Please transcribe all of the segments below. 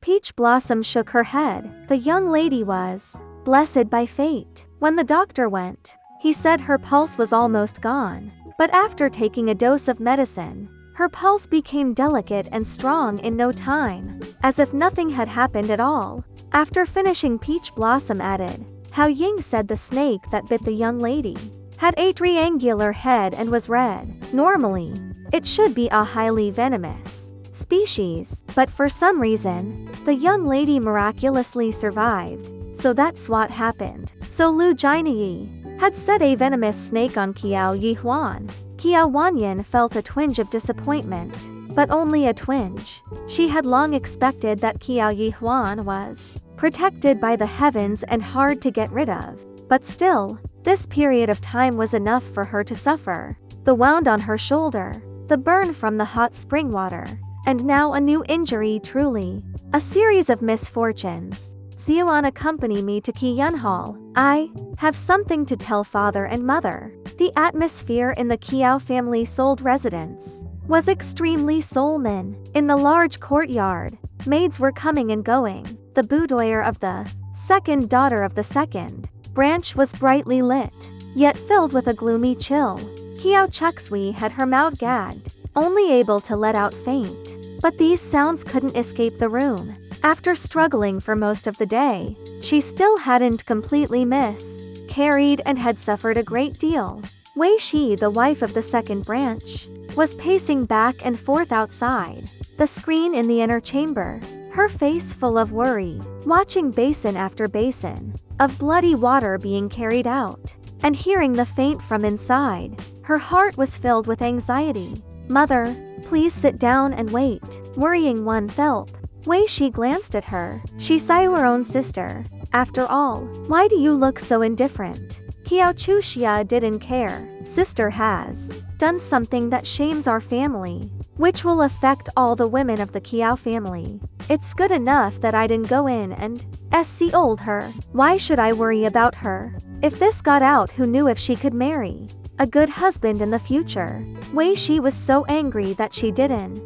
Peach Blossom shook her head. The young lady was blessed by fate. When the doctor went, he said her pulse was almost gone. But after taking a dose of medicine, her pulse became delicate and strong in no time, as if nothing had happened at all. After finishing, Peach Blossom added, "How Ying said the snake that bit the young lady had a triangular head and was red. Normally, it should be a highly venomous species, but for some reason, the young lady miraculously survived. So that's what happened." So Lu Jinyi had said a venomous snake on Qiao Yihuan. Qiao Wanyan felt a twinge of disappointment, but only a twinge. She had long expected that Qiao Yihuan was protected by the heavens and hard to get rid of. But still, this period of time was enough for her to suffer. The wound on her shoulder, the burn from the hot spring water, and now a new injury, truly a series of misfortunes. "Xiuan, accompany me to Qian Hall. I have something to tell father and mother." The atmosphere in the Qiao family sold residence was extremely solemn. In the large courtyard, maids were coming and going. The boudoir of the second daughter of the second branch was brightly lit, yet filled with a gloomy chill. Qiao Chuxui had her mouth gagged, only able to let out faint. But these sounds couldn't escape the room. After struggling for most of the day, she still hadn't completely miscarried and had suffered a great deal. Wei Shi, the wife of the second branch, was pacing back and forth outside the screen in the inner chamber, her face full of worry, watching basin after basin of bloody water being carried out, and hearing the faint from inside. Her heart was filled with anxiety. "Mother, please sit down and wait." Worrying one Thelp. Wei Shi glanced at her. She saw her own sister. "After all, why do you look so indifferent?" Qiao Chuxia didn't care. "Sister has done something that shames our family, which will affect all the women of the Qiao family. It's good enough that I didn't go in and scold her. Why should I worry about her? If this got out, who knew if she could marry a good husband in the future?" Wei Shi was so angry that she didn't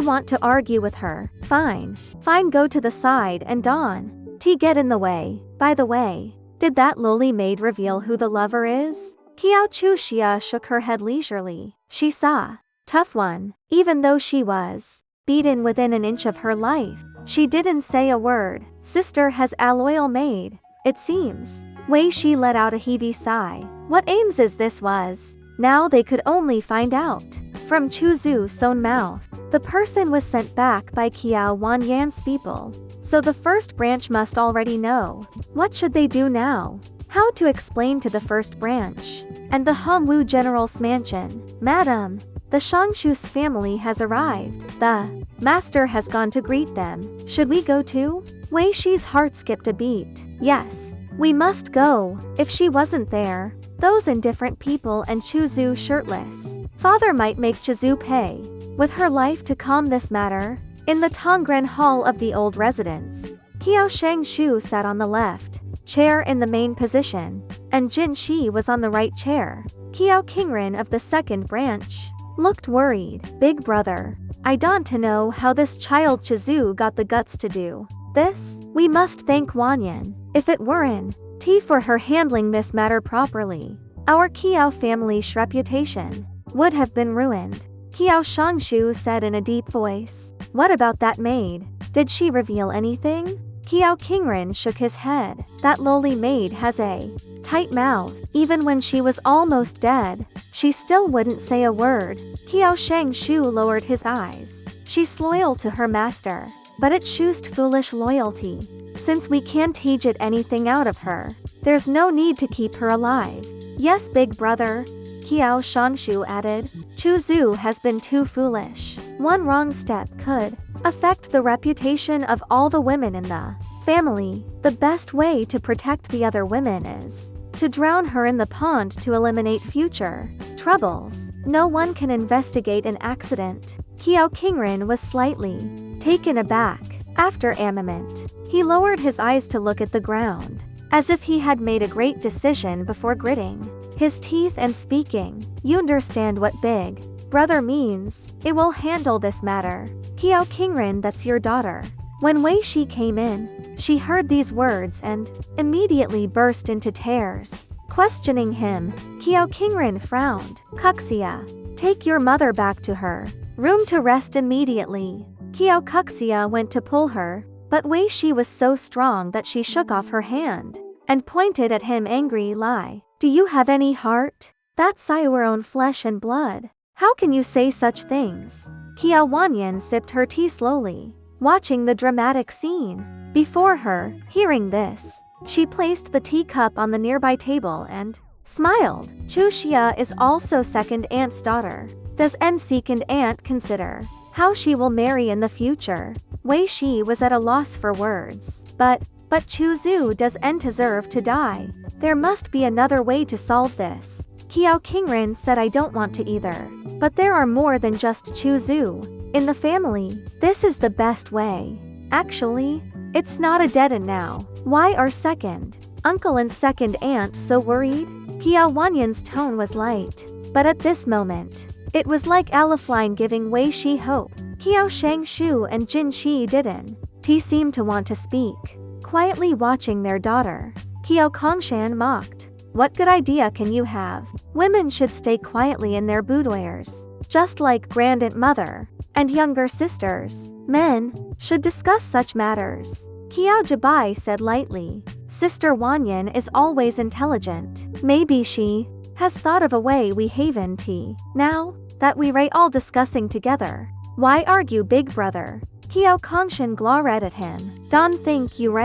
want to argue with her. Fine, go to the side and Don. Get in the way. By the way, did that lowly maid reveal who the lover is? Qiao Chuxia shook her head leisurely. She saw. Tough one. Even though she was beaten within an inch of her life, she didn't say a word. "Sister has a loyal maid, it seems." Wei Shi let out a heavy sigh. What aims is this was? Now they could only find out. From Chu Zu's own mouth, the person was sent back by Qiao Wanyan's people. So the first branch must already know. What should they do now? How to explain to the first branch? And the Hongwu General's mansion. "Madam, the Shangshu's family has arrived. The master has gone to greet them. Should we go too?" Wei Shi's heart skipped a beat. Yes, we must go. If she wasn't there, those indifferent people and Chuzu shirtless father might make Chizu pay with her life to calm this matter. In the Tongren Hall of the old residence, Qiao Shangshu sat on the left chair in the main position, and Jin Shi was on the right chair. Qiao Qingren of the second branch looked worried. "Big brother, I don't know how this child Chizu got the guts to do this. We must thank Wanyan. If it weren't for her handling this matter properly, our Qiao family's reputation would have been ruined." Qiao Shangshu said in a deep voice. "What about that maid? Did she reveal anything?" Qiao Qingren shook his head. "That lowly maid has a tight mouth. Even when she was almost dead, she still wouldn't say a word." Qiao Shangshu lowered his eyes. "She's loyal to her master, but it's just foolish loyalty. Since we can't get anything out of her, there's no need to keep her alive." "Yes, big brother," Qiao Shangshu added. "Chu Zu has been too foolish. One wrong step could affect the reputation of all the women in the family. The best way to protect the other women is to drown her in the pond to eliminate future troubles. No one can investigate an accident." Qiao Qingren was slightly taken aback. After a moment, he lowered his eyes to look at the ground, as if he had made a great decision before gritting his teeth and speaking. "You understand what big brother means. It will handle this matter. Qiao Qingren, that's your daughter. When Wei Shi came in, she heard these words and immediately burst into tears. Questioning him, Qiao Qingren frowned. Cuxia, take your mother back to her room to rest immediately. Qiao Cuxia went to pull her, but Wei Shi was so strong that she shook off her hand and pointed at him angry lie. Do you have any heart? That's your own flesh and blood. How can you say such things? Qiao Wanyan sipped her tea slowly, watching the dramatic scene before her. Hearing this, she placed the teacup on the nearby table and smiled. Chu Xia is also second aunt's daughter. Does second aunt consider how she will marry in the future? Wei Shi was at a loss for words. But Chu Zhu does deserve to die. There must be another way to solve this. Qiao Qingren said I don't want to either. But there are more than just Chu Zhu in the family. This is the best way. Actually, it's not a dead end now. Why are second uncle and second aunt so worried? Qiao Wanyan's tone was light. But at this moment, it was like Alafline giving Wei Shi hope. Qiao Shangshu and Jin Shi didn't. T seemed to want to speak, quietly watching their daughter. Qiao Kongshan mocked. What good idea can you have? Women should stay quietly in their boudoirs, just like grand-aunt mother and younger sisters. Men should discuss such matters. Qiao Jabai said lightly. Sister Wanyan is always intelligent. Maybe she has thought of a way we haven tea. Now that we all discussing together. Why argue, big brother? Qiao Kongshan glared at him. Don't think you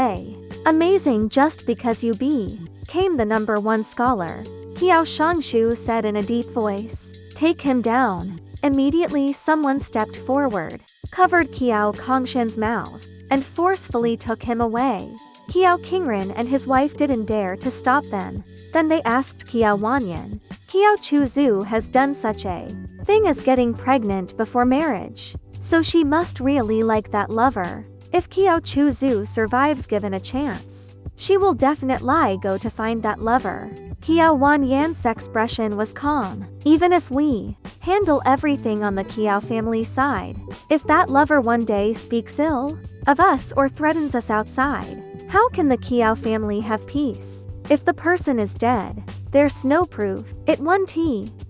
amazing just because you became the #1 scholar. Qiao Shangshu said in a deep voice. Take him down. Immediately someone stepped forward, covered Qiao Kongshan's mouth, and forcefully took him away. Qiao Qingren and his wife didn't dare to stop them. Then they asked Qiao Wanyan. Qiao Chu Zhu has done such a thing as getting pregnant before marriage. So she must really like that lover. If Qiao Chu Zhu survives given a chance, she will definitely go to find that lover. Qiao Wanyan's expression was calm. Even if we handle everything on the Qiao family side, if that lover one day speaks ill of us or threatens us outside, how can the Qiao family have peace? If the person is dead, there's no proof. It won't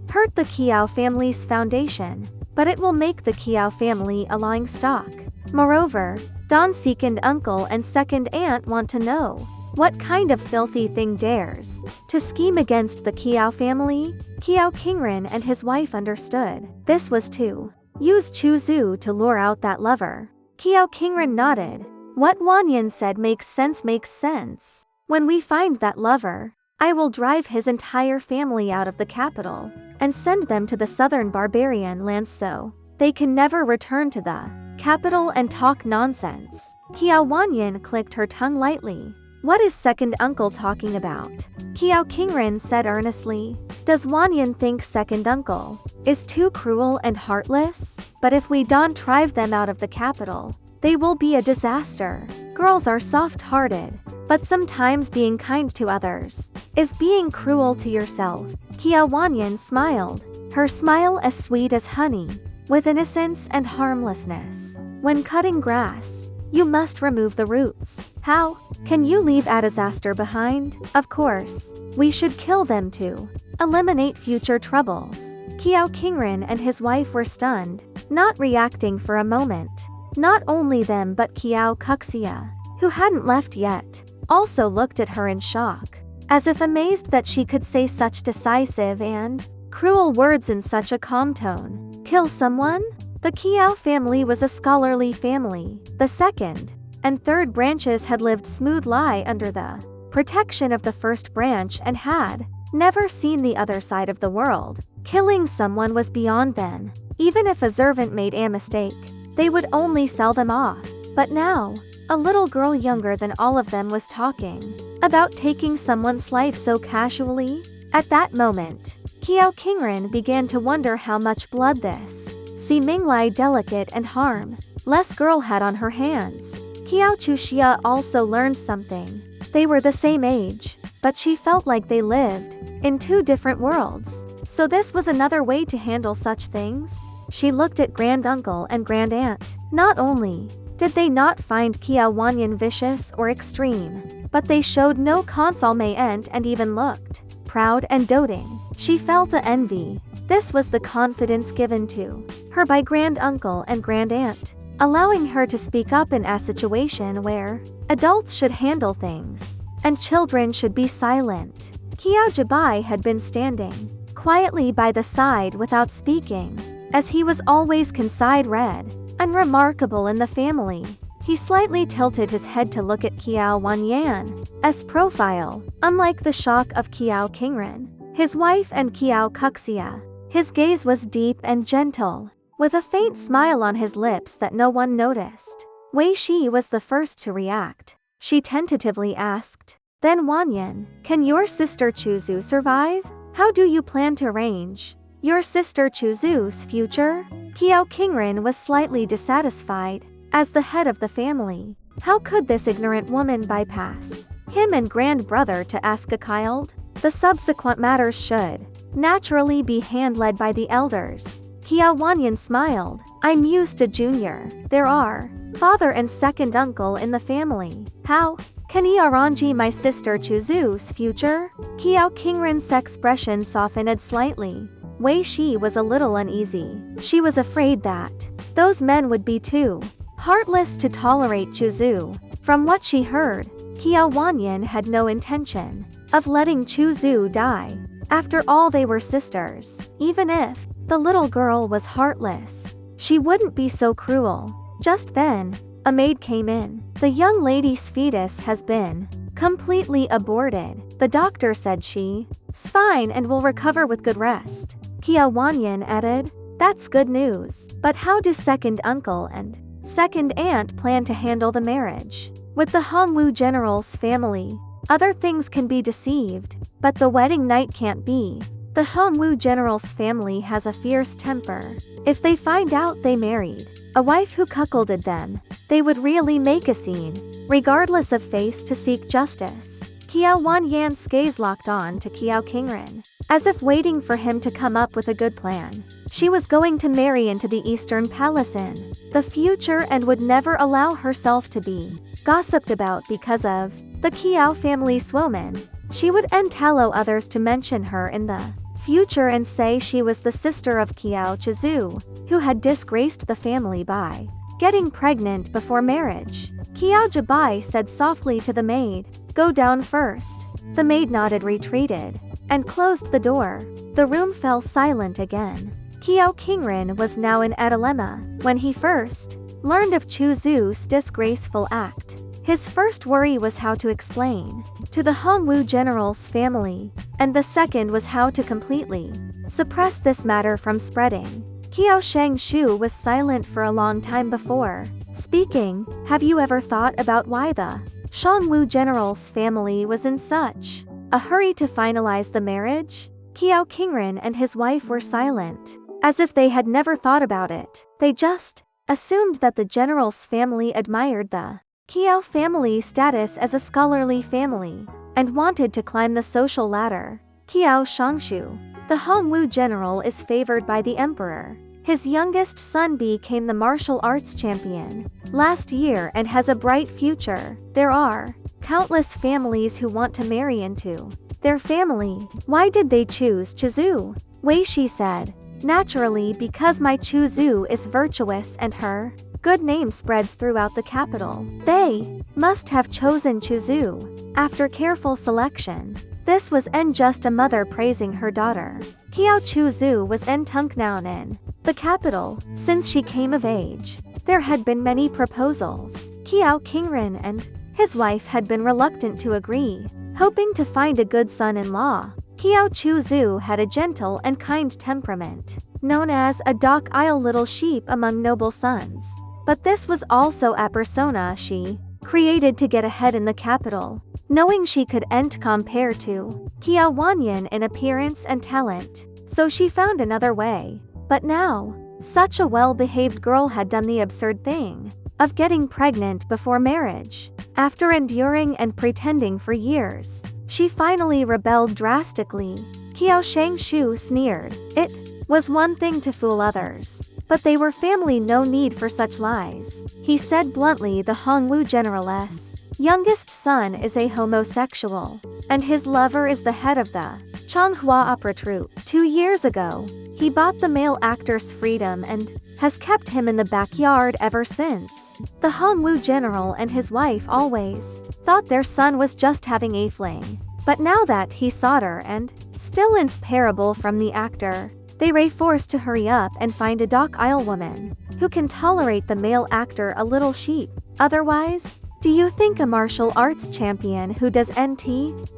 hurt the Qiao family's foundation, but it will make the Qiao family a lying stock. Moreover, Don's second uncle and second aunt want to know what kind of filthy thing dares to scheme against the Qiao family. Qiao Qingren and his wife understood. This was to use Chu Zhu to lure out that lover. Qiao Qingren nodded. What Wanyan said makes sense. When we find that lover, I will drive his entire family out of the capital and send them to the southern barbarian lands so they can never return to the capital and talk nonsense. Qiao Wanyan clicked her tongue lightly. What is second uncle talking about? Qiao Qingren said earnestly. Does Wanyan think second uncle is too cruel and heartless? But if we don't drive them out of the capital, they will be a disaster. Girls are soft-hearted, but sometimes being kind to others is being cruel to yourself. Qiao Wanyan smiled, her smile as sweet as honey, with innocence and harmlessness. When cutting grass, you must remove the roots. How can you leave a disaster behind? Of course, we should kill them to eliminate future troubles. Qiao Qingren and his wife were stunned, not reacting for a moment. Not only them but Qiao Cuxia, who hadn't left yet, also looked at her in shock, as if amazed that she could say such decisive and cruel words in such a calm tone. Kill someone? The Qiao family was a scholarly family. The second and third branches had lived smoothly under the protection of the first branch and had never seen the other side of the world. Killing someone was beyond them. Even if a servant made a mistake, they would only sell them off. But now, a little girl younger than all of them was talking about taking someone's life so casually. At that moment, Qiao Qingren began to wonder how much blood this seemingly delicate and harmless girl had on her hands. Qiao Chuxia also learned something. They were the same age, but she felt like they lived in two different worlds. So this was another way to handle such things? She looked at granduncle and grandaunt. Not only Did they not find Qiao Wanyan vicious or extreme? But they showed no consolement and even looked proud and doting. She felt a envy. This was the confidence given to her by granduncle and grandaunt, allowing her to speak up in a situation where adults should handle things and children should be silent. Qiao Jibai had been standing quietly by the side without speaking, as he was always considerate, unremarkable in the family. He slightly tilted his head to look at Qiao Wanyan's profile. Unlike the shock of Qiao Qingren, his wife, and Qiao Cuxia, his gaze was deep and gentle, with a faint smile on his lips that no one noticed. Wei Shi was the first to react. She tentatively asked, "Then Wanyan, can your sister Chuzu survive? How do you plan to arrange your sister Chuzu's future?" Qiao Qingren was slightly dissatisfied. As the head of the family, how could this ignorant woman bypass him and grandbrother to ask a child? The subsequent matters should naturally be hand-led by the elders. Qiao Wanyan smiled. "I'm used to junior. There are father and second uncle in the family. How can he arrange my sister Chuzu's future?" Qiao Qingren's expression softened slightly. Wei Shi was a little uneasy. She was afraid that those men would be too heartless to tolerate Chuzu. From what she heard, Qiao Wanyan had no intention of letting Chuzu die. After all, they were sisters. Even if the little girl was heartless, she wouldn't be so cruel. Just then, a maid came in. "The young lady's fetus has been completely aborted. The doctor said she's fine and will recover with good rest." Qiao Wanyan added, "That's good news. But how do second uncle and second aunt plan to handle the marriage? With the Hongwu general's family, other things can be deceived, but the wedding night can't be. The Hongwu general's family has a fierce temper. If they find out they married a wife who cuckolded them, they would really make a scene, regardless of face, to seek justice." Qiao Wanyan's gaze locked on to Qiao Qingren, as if waiting for him to come up with a good plan. She was going to marry into the Eastern Palace in the future and would never allow herself to be gossiped about because of the Qiao family's woman. She would entail others to mention her in the future and say she was the sister of Qiao Chizu, who had disgraced the family by getting pregnant before marriage. Qiao Jibai said softly to the maid, "Go down first." The maid nodded, retreated, and closed the door. The room fell silent again. Qiao Qingren was now in a dilemma. When he first learned of Chuzu's disgraceful act, his first worry was how to explain to the Hongwu general's family, and the second was how to completely suppress this matter from spreading. Qiao Shangshu was silent for a long time before speaking. "Have you ever thought about why the Hongwu general's family was in such a hurry to finalize the marriage?" Qiao Qingren and his wife were silent, as if they had never thought about it. They just assumed that the general's family admired the Qiao family's status as a scholarly family, and wanted to climb the social ladder. Qiao Shangshu, the Hongwu general, is favored by the emperor. His youngest son became the martial arts champion last year and has a bright future. There are countless families who want to marry into their family. Why did they choose Chizu? Wei Shi said, "Naturally, because my Chuzu is virtuous and her good name spreads throughout the capital. They must have chosen Chuzu after careful selection." This was just a mother praising her daughter. Qiao Chuzu was Tungnaon in the capital since she came of age. There had been many proposals. Qiao Qingren and his wife had been reluctant to agree, hoping to find a good son-in-law. Qiao Chuzu had a gentle and kind temperament, known as a docile little sheep among noble sons. But this was also a persona she created to get ahead in the capital, knowing she could compare to Qiao Wanyan in appearance and talent. So she found another way. But now, such a well-behaved girl had done the absurd thing of getting pregnant before marriage. After enduring and pretending for years, she finally rebelled drastically. Qiao Shangshu sneered. It was one thing to fool others, But they were family, no need for such lies. He said bluntly. The Hongwu general's youngest son is a homosexual, and his lover is the head of the Changhua opera troupe. 2 years ago, he bought the male actor's freedom and has kept him in the backyard ever since. The Hongwu general and his wife always thought their son was just having a fling. But now that he saw her and still inseparable from the actor, they were forced to hurry up and find a docile woman who can tolerate the male actor a little sheep. Otherwise, do you think a martial arts champion who does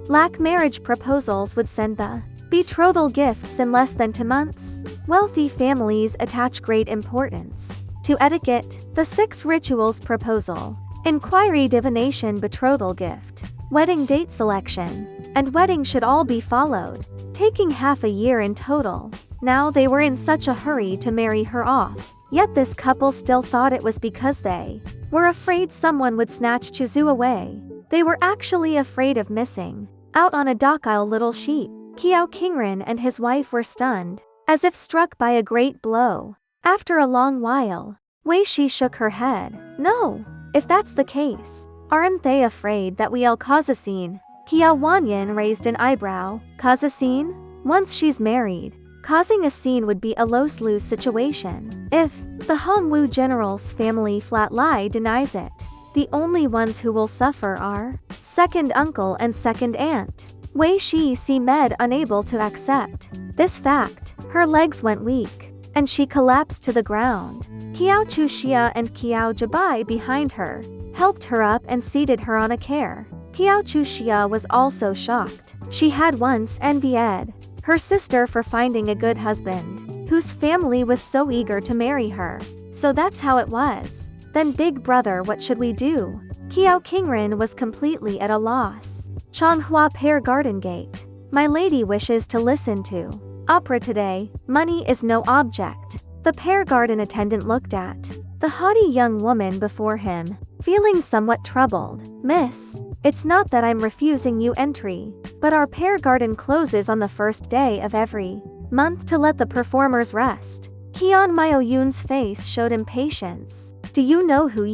lack marriage proposals would send the betrothal gifts in less than 2 months? Wealthy families attach great importance to etiquette. The 6 rituals: proposal, inquiry, divination, betrothal gift, wedding date selection, and wedding should all be followed, taking half a year in total. Now they were in such a hurry to marry her off, yet this couple still thought it was because they were afraid someone would snatch Chizu away. They were actually afraid of missing out on a docile little sheep. Qiao Qingren and his wife were stunned, as if struck by a great blow. After a long while, Wei Shi shook her head. No, if that's the case, aren't they afraid that we'll cause a scene? Qiao Wanyan raised an eyebrow. Cause a scene? Once she's married, causing a scene would be a lose-lose situation. If the Hongwu general's family flat-lie denies it, the only ones who will suffer are second uncle and second aunt. Wei Shi seemed unable to accept this fact. Her legs went weak, and she collapsed to the ground. Qiao Chuxia and Qiao Jibai behind her helped her up and seated her on a chair. Qiao Chuxia was also shocked. She had once envied her sister for finding a good husband, whose family was so eager to marry her. So that's how it was. Then big brother, what should we do? Qiao Qingren was completely at a loss. Changhua Pear Garden Gate. My lady wishes to listen to opera today. Money is no object. The Pear Garden attendant looked at the haughty young woman before him, feeling somewhat troubled. Miss, it's not that I'm refusing you entry, but our Pear Garden closes on the first day of every month to let the performers rest. Qian Maoyun's face showed impatience. Do you know who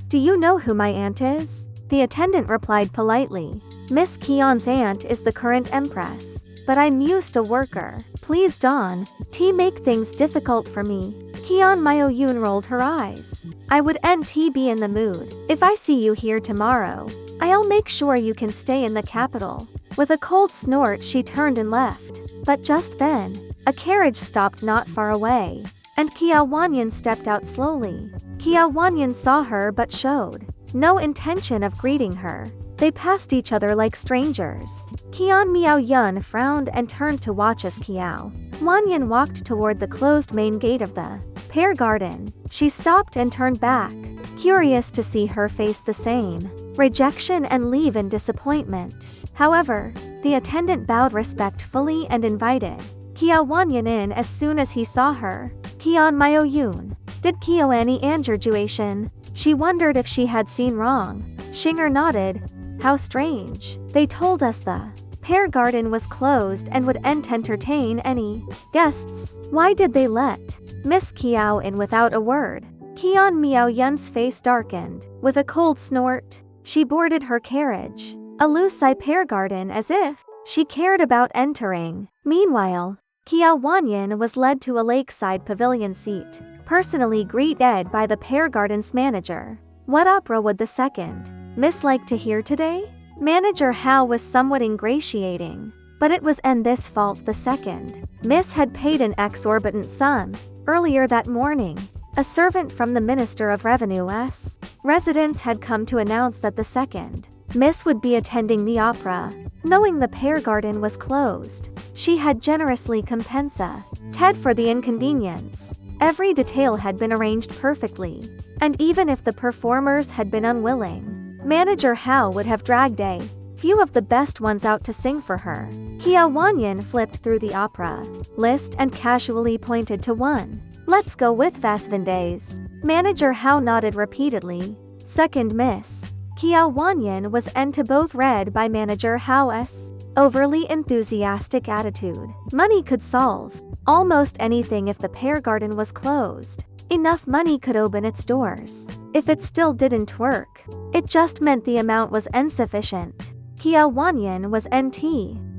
Do you know who my aunt is? The attendant replied politely. Miss Qian's aunt is the current empress, but I'm used to worker. Please don't make things difficult for me. Qian Maoyun rolled her eyes. I would be in the mood. If I see you here tomorrow, I'll make sure you can stay in the capital. With a cold snort she turned and left. But just then, a carriage stopped not far away, and Qiao Wanyan stepped out slowly. Qiao Wanyan saw her but showed no intention of greeting her. They passed each other like strangers. Qian Miaoyun frowned and turned to watch as Qiao Wanyan walked toward the closed main gate of the Pear Garden. She stopped and turned back, curious to see her face the same rejection and leave in disappointment. However, the attendant bowed respectfully and invited Qiao Wanyan in as soon as he saw her. Qian Maoyun. Did Qiao any graduation? She wondered if she had seen wrong. Shinger nodded. How strange. They told us the Pear Garden was closed and wouldn't entertain any guests. Why did they let Miss Qiao in without a word? Qian Miaoyun's face darkened. With a cold snort, she boarded her carriage. A loose Pear Garden, as if she cared about entering. Meanwhile, Qiao Wanyan was led to a lakeside pavilion seat, personally greeted by the Pear Garden's manager. What opera would the second Miss like to hear today? Manager Hao was somewhat ingratiating, but it was this fault the second Miss had paid an exorbitant sum. Earlier that morning, a servant from the Minister of Revenue's residence had come to announce that the second Miss would be attending the opera. Knowing the Pear Garden was closed, she had generously compensated for the inconvenience. Every detail had been arranged perfectly, and even if the performers had been unwilling, Manager Hao would have dragged a few of the best ones out to sing for her. Qiao Wanyan flipped through the opera list and casually pointed to one. Let's go with Vasvendays. Manager Hao nodded repeatedly. Second Miss Qiao Wanyan was to both read by Manager Hao's overly enthusiastic attitude. Money could solve Almost anything if the pear garden was closed. Enough money could open its doors. If it still didn't work, it just meant the amount was insufficient. Kia Wanyan was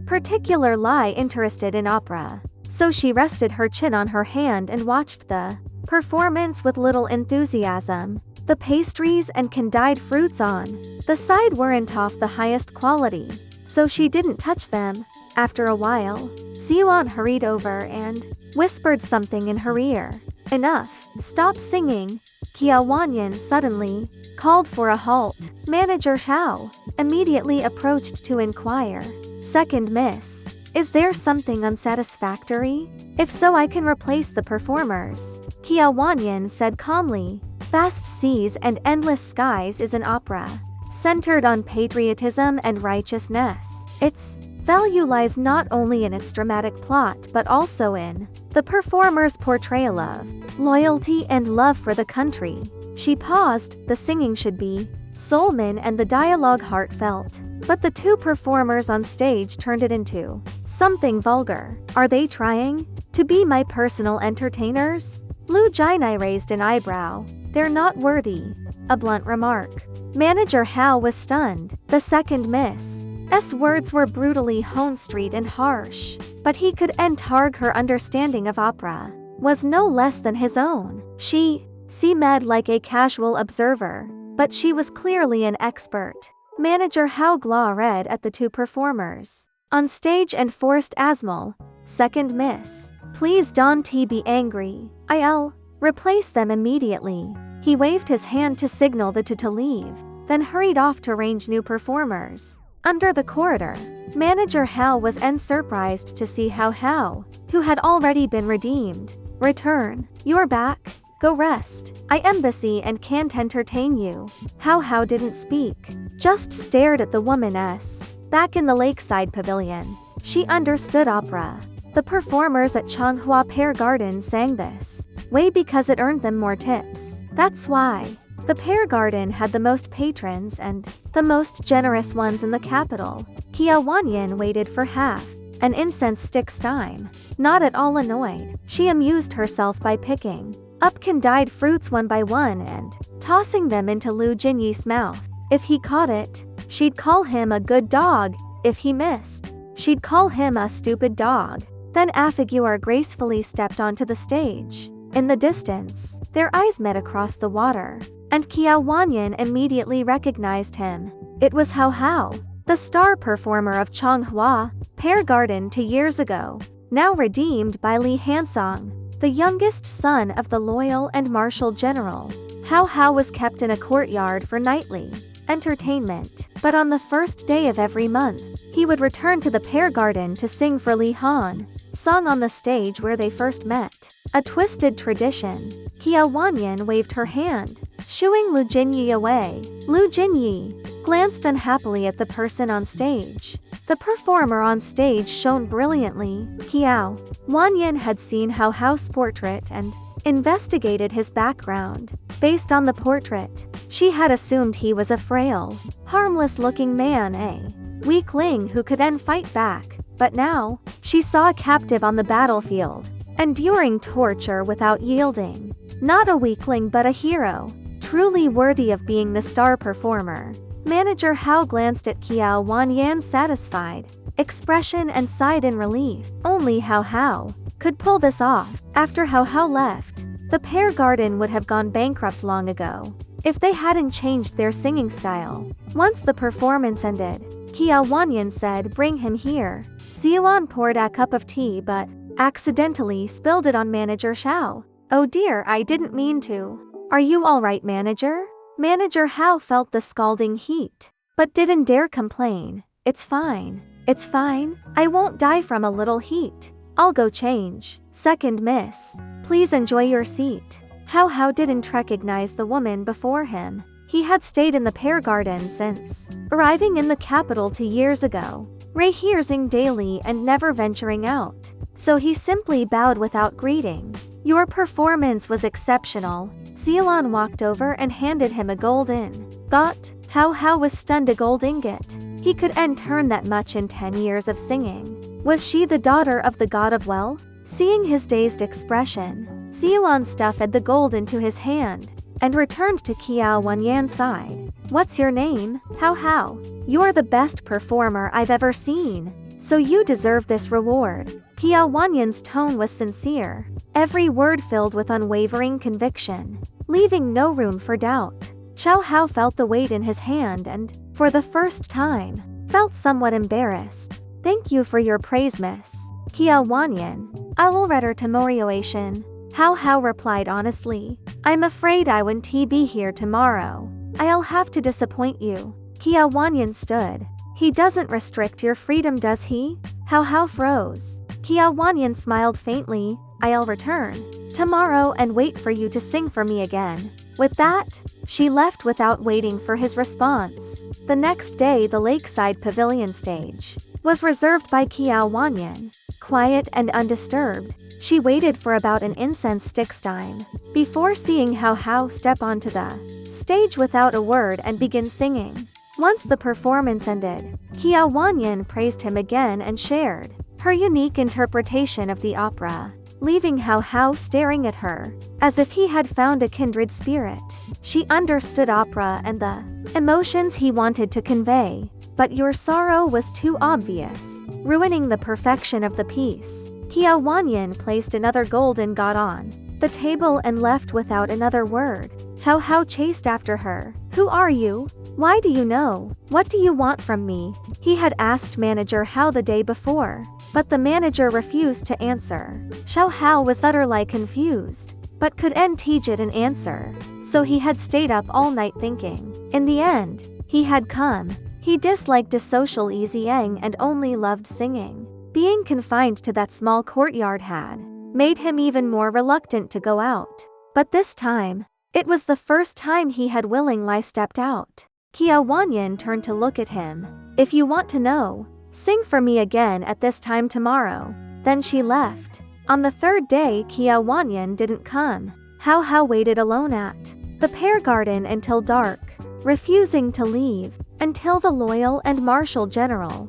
particularly interested in opera, so she rested her chin on her hand and watched the performance with little enthusiasm. The pastries and candied fruits on the side weren't of the highest quality, so she didn't touch them. After a while, Xiuan hurried over and whispered something in her ear. Enough, stop singing. Kia Wanyan suddenly called for a halt. Manager Hao immediately approached to inquire. Second miss, is there something unsatisfactory? If so, I can replace the performers. Kia Wanyan said calmly. Vast Seas and Endless Skies is an opera centered on patriotism and righteousness. Its value lies not only in its dramatic plot but also in the performer's portrayal of loyalty and love for the country. She paused. The singing should be soulman and the dialogue heartfelt, but the two performers on stage turned it into something vulgar. Are they trying to be my personal entertainers? Lu Jinai raised an eyebrow. They're not worthy. A blunt remark. Manager Hao was stunned. The second Miss' words were brutally honest and harsh, but he could entarg her understanding of opera was no less than his own. She seemed like a casual observer, but she was clearly an expert. Manager Hao glared at the two performers on stage and forced Asmal. Second Miss, please don't be angry. I'll replace them immediately. He waved his hand to signal the two to leave, then hurried off to arrange new performers. Under the corridor, Manager Hao was surprised to see Hao, who had already been redeemed, return. You're back. Go rest. I am busy and can't entertain you. Hao didn't speak, just stared at the womaness. Back in the lakeside pavilion, she understood opera. The performers at Changhua Pear Garden sang this way because it earned them more tips. That's why. The Pear Garden had the most patrons and the most generous ones in the capital. Kia Wanyan waited for half an incense stick's time. Not at all annoyed, she amused herself by picking up candied fruits one by one and tossing them into Lu Jinyi's mouth. If he caught it, she'd call him a good dog. If he missed, she'd call him a stupid dog. Then Afiguar gracefully stepped onto the stage. In the distance, their eyes met across the water, and Kia Wanyan immediately recognized him. It was Hao, the star performer of Changhua Pear Garden 2 years ago, now redeemed by Li Hansong, the youngest son of the loyal and martial general. Hao was kept in a courtyard for nightly entertainment, but on the first day of every month, he would return to the Pear Garden to sing for Li Han song on the stage where they first met. A twisted tradition. Kia Wanyan waved her hand, shooing Lu Jinyi away. Lu Jinyi glanced unhappily at the person on stage. The performer on stage shone brilliantly. Kia Wanyan had seen Hao's portrait and investigated his background. Based on the portrait, she had assumed he was a frail, harmless-looking man, a weakling who could then fight back. But now, she saw a captive on the battlefield, enduring torture without yielding. Not a weakling but a hero, truly worthy of being the star performer. Manager Hao glanced at Kia Wanyan's satisfied expression and sighed in relief. Only Hao could pull this off. After Hao left, the Pear Garden would have gone bankrupt long ago if they hadn't changed their singing style. Once the performance ended, Kia Wanyan said, "Bring him here." Xiuan poured a cup of tea but accidentally spilled it on Manager Hao. "Oh dear, I didn't mean to." "Are you alright, Manager?" Manager Hao felt the scalding heat, but didn't dare complain. "It's fine. It's fine. I won't die from a little heat. I'll go change." Second Miss, please enjoy your seat. Hao didn't recognize the woman before him. He had stayed in the Pear Garden since arriving in the capital 2 years ago, rehearsing daily and never venturing out, so he simply bowed without greeting. "Your performance was exceptional." Xiuan walked over and handed him a gold ingot. Hao was stunned. A gold ingot? He could turn that much in 10 years of singing. Was she the daughter of the god of wealth? Seeing his dazed expression, Siyuan stuffed the gold into his hand and returned to Qiao Wanyan's side. "What's your name?" How? "You're the best performer I've ever seen, so you deserve this reward." Qiao Wanyan's tone was sincere, every word filled with unwavering conviction, leaving no room for doubt. Xiao Hao felt the weight in his hand and, for the first time, felt somewhat embarrassed. "Thank you for your praise, miss Qiao Wanyan. I'll return to Morioation." Hao Hao replied honestly. "I'm afraid I won't be here tomorrow. I'll have to disappoint you." Qiao Wanyan stood. "He doesn't restrict your freedom, does he?" Hao Hao froze. Qiao Wanyan smiled faintly. "I'll return tomorrow and wait for you to sing for me again." With that, she left without waiting for his response. The next day, the lakeside pavilion stage was reserved by Qiao Wanyan. Quiet and undisturbed, she waited for about an incense stick's time before seeing Hao Hao step onto the stage without a word and begin singing. Once the performance ended, Qiao Wanyan praised him again and shared her unique interpretation of the opera, leaving Hao Hao staring at her as if he had found a kindred spirit. She understood opera and the emotions he wanted to convey, but your sorrow was too obvious, ruining the perfection of the piece. Qiao Wanyan placed another gold and got on the table and left without another word. Hao Hao chased after her. "Who are you? Why do you know? What do you want from me?" He had asked manager Hao the day before, but the manager refused to answer. Xiao Hao was utterly confused, but couldn't get an answer, so he had stayed up all night thinking. In the end, he had come. He disliked a social easying and only loved singing. Being confined to that small courtyard had made him even more reluctant to go out. But this time, it was the first time he had willingly stepped out. Qiao Wanyan turned to look at him. "If you want to know, sing for me again at this time tomorrow." Then she left. On the third day, Qiao Wanyan didn't come. Hao Hao waited alone at the pear garden until dark, refusing to leave, until the loyal and martial general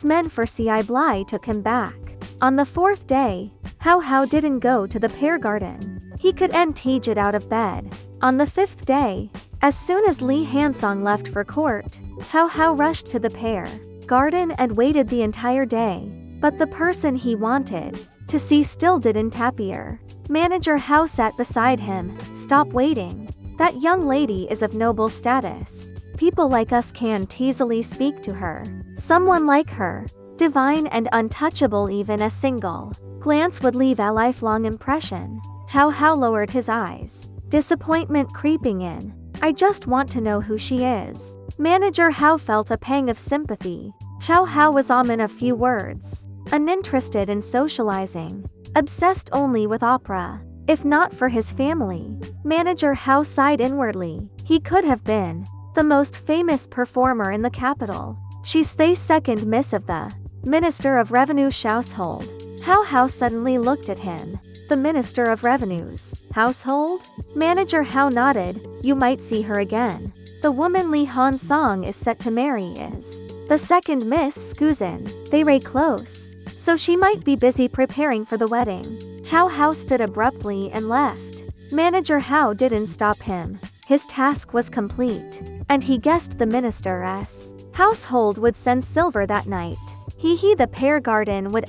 men for Ci Bly took him back. On the fourth day, Hao Hao didn't go to the pear garden. He couldn't get out of bed. On the fifth day, as soon as Li Hansong left for court, Hao Hao rushed to the pear garden and waited the entire day. But the person he wanted to see still didn't appear. Manager Hao sat beside him. "Stop waiting. That young lady is of noble status. People like us can't easily speak to her. Someone like her, divine and untouchable, even a single glance would leave a lifelong impression." Hao Hao lowered his eyes, disappointment creeping in. "I just want to know who she is." Manager Hao felt a pang of sympathy. Hao Hao was in a few words, uninterested in socializing, obsessed only with opera. If not for his family, Manager Hao sighed inwardly. He could have been the most famous performer in the capital. She's the second miss of the Minister of Revenue's household. Hao Hao suddenly looked at him. "The Minister of Revenue's household?" Manager Hao nodded. "You might see her again. The woman Li Hansong is set to marry is the second Miss Skuzin. They ray close, so she might be busy preparing for the wedding." Hao Hao stood abruptly and left. Manager Hao didn't stop him. His task was complete, and he guessed the minister's household would send silver that night. The pear garden would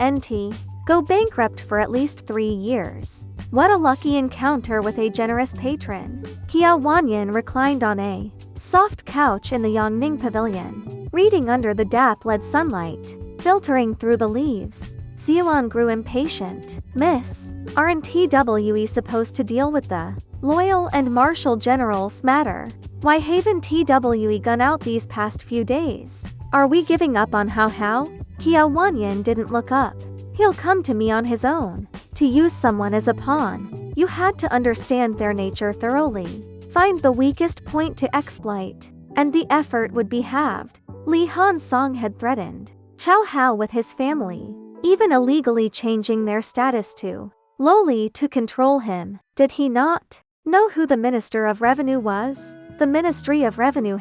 go bankrupt for at least 3 years. What a lucky encounter with a generous patron. Qiao Wanyan reclined on a soft couch in the Yongning Pavilion, reading under the dap-led sunlight filtering through the leaves. Siyuan grew impatient. "Miss, aren't we supposed to deal with the loyal and martial general's matter? Why haven't we gone out these past few days? Are we giving up on Hao Hao?" Qiao Wanyan didn't look up. "He'll come to me on his own. To use someone as a pawn, you had to understand their nature thoroughly, find the weakest point to exploit, and the effort would be halved." Li Hansong had threatened Hao Hao with his family, even illegally changing their status to lowly to control him. Did he not know who the Minister of Revenue was? The Ministry of Revenue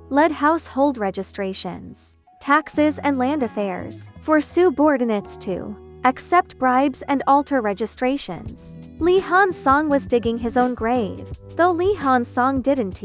led household registrations, taxes and land affairs for subordinates to accept bribes and alter registrations. Li Han-song was digging his own grave, though Li Han-song didn't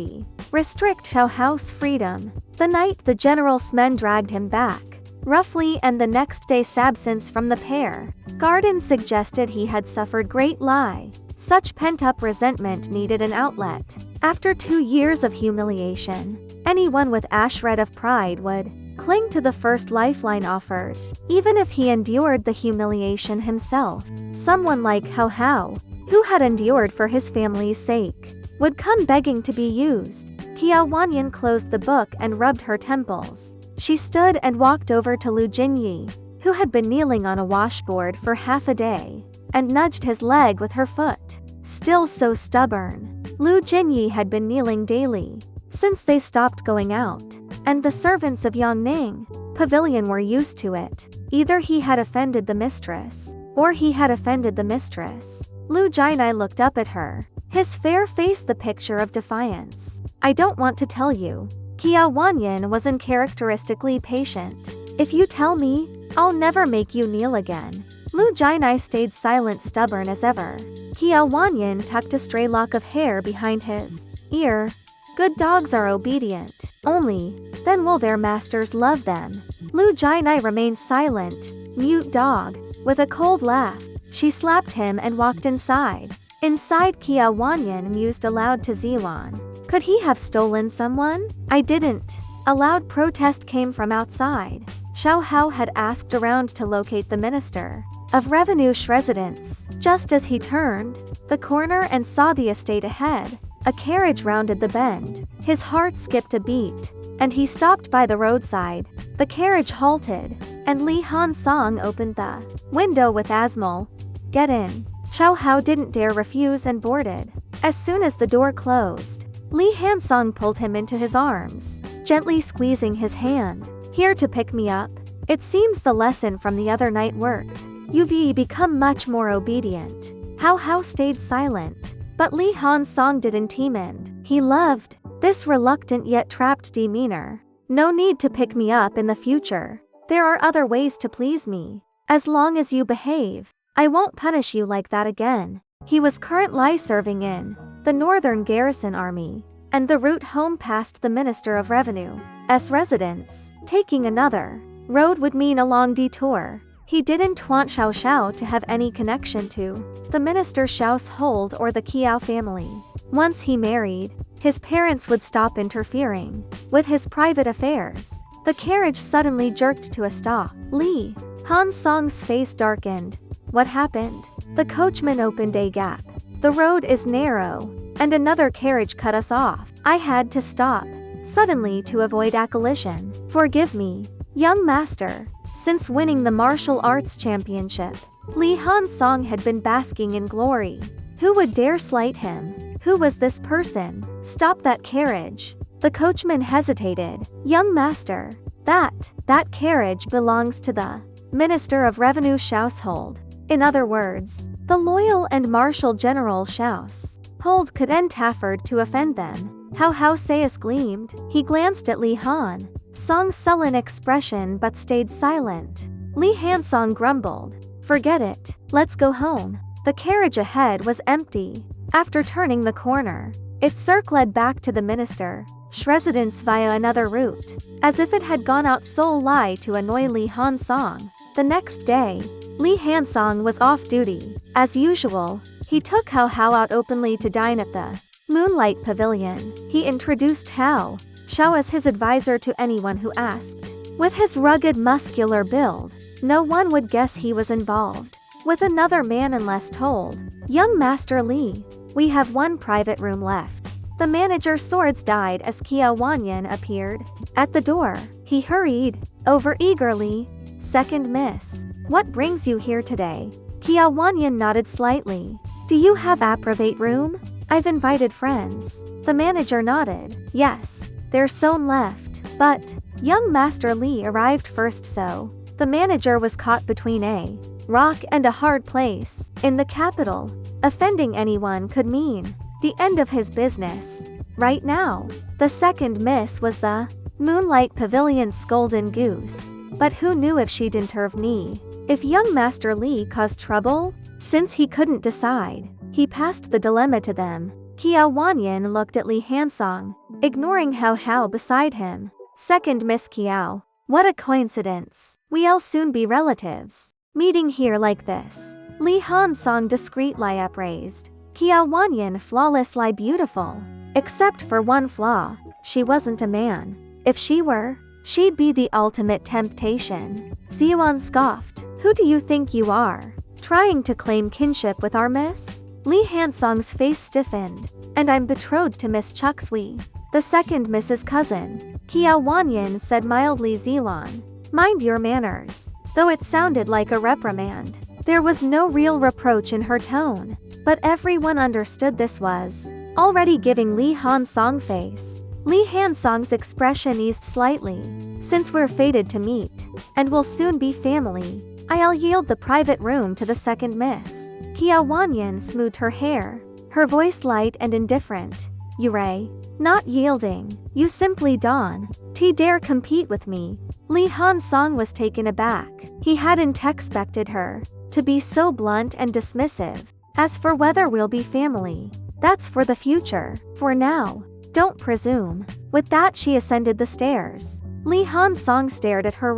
restrict Xiao Hao's freedom. The night the general's men dragged him back, roughly, and the next day's absence from the pair garden suggested he had suffered great lie. Such pent-up resentment needed an outlet. After 2 years of humiliation, anyone with a shred of pride would cling to the first lifeline offered, even if he endured the humiliation himself. Someone like Hao Hao, who had endured for his family's sake, would come begging to be used. Qiao Wanyan closed the book and rubbed her temples. She stood and walked over to Lu Jinyi, who had been kneeling on a washboard for half a day, and nudged his leg with her foot. Still so stubborn, Lu Jinyi had been kneeling daily since they stopped going out, and the servants of Yangning Pavilion were used to it. Either he had offended the mistress, or he had offended the mistress. Lu Jinai looked up at her, his fair face the picture of defiance. I don't want to tell you. Qiao Wanyan was uncharacteristically patient. If you tell me, I'll never make you kneel again. Lu Jinai stayed silent, stubborn as ever. Qiao Wanyan tucked a stray lock of hair behind his ear. Good dogs are obedient. Only then will their masters love them. Lu Jinai remained silent, mute dog. With a cold laugh, she slapped him and walked inside. Inside, Qiao Wanyan mused aloud to Ziwan. Could he have stolen someone? I didn't. A loud protest came from outside. Xiao Hao had asked around to locate the Minister of Revenue's residence. Just as he turned the corner and saw the estate ahead, a carriage rounded the bend. His heart skipped a beat, and he stopped by the roadside. The carriage halted, and Li Han-song opened the window with Asmal. Get in. Xiao Hao didn't dare refuse and boarded. As soon as the door closed, Li Han-song pulled him into his arms, gently squeezing his hand. Here to pick me up? It seems the lesson from the other night worked. You've become much more obedient. Hao Hao stayed silent, but Li Han-song didn't mind. He loved this reluctant yet trapped demeanor. No need to pick me up in the future. There are other ways to please me. As long as you behave, I won't punish you like that again. He was currently serving in the Northern Garrison Army, and the route home past the Minister of Revenue's residence. Taking another road would mean a long detour. He didn't want Xiao Xiao to have any connection to the Minister's household or the Qiao family. Once he married, his parents would stop interfering with his private affairs. The carriage suddenly jerked to a stop. Li Han-song's face darkened. What happened? The coachman opened a gap. The road is narrow, and another carriage cut us off. I had to stop suddenly to avoid a collision. Forgive me, young master. Since winning the martial arts championship, Li Han-song had been basking in glory. Who would dare slight him? Who was this person? Stop that carriage. The coachman hesitated. Young master, that carriage belongs to the Minister of Revenue's household. In other words, the loyal and martial General's household couldn't afford to offend them. How Hao Sayas gleamed. He glanced at Li Han-song's sullen expression but stayed silent. Li Han-song grumbled. Forget it. Let's go home. The carriage ahead was empty. After turning the corner, its circled back to the minister's residence via another route, as if it had gone out solely to annoy Li Han-song. The next day, Li Han-song was off duty. As usual, he took Hao Hao out openly to dine at the Moonlight Pavilion. He introduced Hao Xiao as his advisor to anyone who asked. With his rugged muscular build, no one would guess he was involved with another man unless told. Young Master Li, we have one private room left. The manager's swords died as Qiao Wanyan appeared at the door. He hurried over eagerly. Second miss. What brings you here today? Qiao Wanyan nodded slightly. Do you have a private room? I've invited friends. The manager nodded. Yes, there's some left. But young Master Li arrived first, so the manager was caught between a rock and a hard place. In the capital, offending anyone could mean the end of his business. Right now, the second miss was the Moonlight Pavilion's golden goose. But who knew if she'd intervene? If young Master Li caused trouble? Since he couldn't decide, he passed the dilemma to them. Qiao Wanyan looked at Li Hansong, ignoring Hao Hao beside him. Second Miss Qiao. What a coincidence. We'll soon be relatives. Meeting here like this. Li Hansong discreet lie upraised. Qiao Wanyan flawless lie beautiful. Except for one flaw, she wasn't a man. If she were, she'd be the ultimate temptation. Xiuan scoffed. Who do you think you are? Trying to claim kinship with our miss? Li Hansong's face stiffened. And I'm betrothed to Miss Chuxui, the second Mrs. Cousin. Qiao Wanyan said mildly. Zilan, mind your manners. Though it sounded like a reprimand, there was no real reproach in her tone. But everyone understood this was already giving Li Hansong face. Li Hansong's expression eased slightly. Since we're fated to meet, and will soon be family, I'll yield the private room to the second miss. Qiao Wanyan smoothed her hair, her voice light and indifferent. Yurei. Not yielding. You simply don't dare compete with me. Li Hansong was taken aback. He hadn't expected her to be so blunt and dismissive. As for whether we'll be family, that's for the future. For now, don't presume. With that she ascended the stairs. Li Hansong stared at her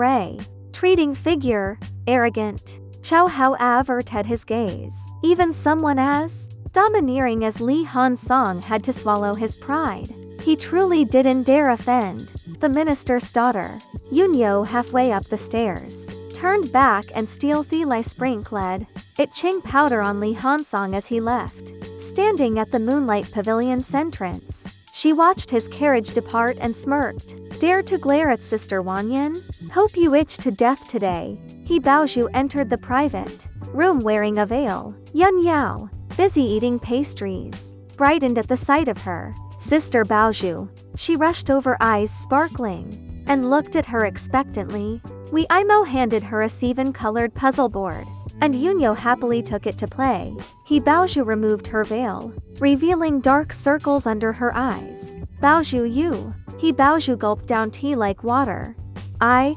treating figure, arrogant. Xiao Hao averted his gaze. Even someone as domineering as Li Hansong had to swallow his pride. He truly didn't dare offend the minister's daughter. Yunyo, halfway up the stairs, turned back and stealthily sprinkled itching powder on Li Hansong as he left. Standing at the Moonlight Pavilion's entrance, she watched his carriage depart and smirked. Dare to glare at Sister Wanyan? Hope you itch to death today. He Baozhu entered the private room wearing a veil. Yun Yao, busy eating pastries, brightened at the sight of her. Sister Baozhu. She rushed over, eyes sparkling, and looked at her expectantly. Wei Imo handed her a Sivan-colored puzzle board, and Yunyo happily took it to play. He Baozhu removed her veil, revealing dark circles under her eyes. Baozhu you. He Baozhu gulped down tea like water. I've